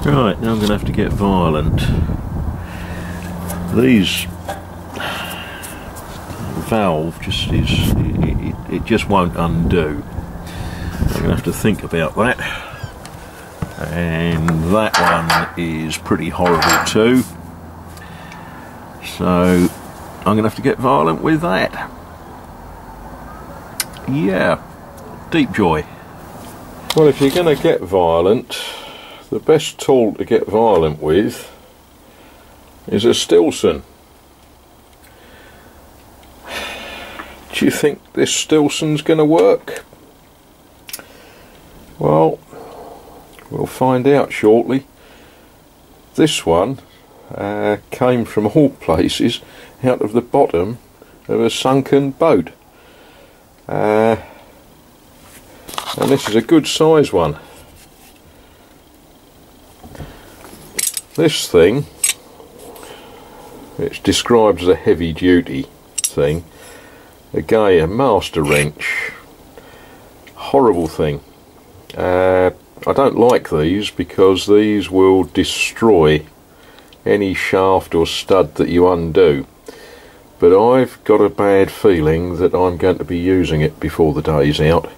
Right, now I'm going to have to get violent. These valve just it just won't undo. I'm going to have to think about that. And that one is pretty horrible too. So I'm going to have to get violent with that. Yeah, deep joy. Well, if you're going to get violent, the best tool to get violent with is a Stilson. Do you think this Stilson's going to work? Well, we'll find out shortly. This one came from all places out of the bottom of a sunken boat. And this is a good size one. This thing, it's described as a heavy duty thing. Again, a master wrench. Horrible thing. I don't like these because these will destroy any shaft or stud that you undo. But I've got a bad feeling that I'm going to be using it before the day's out.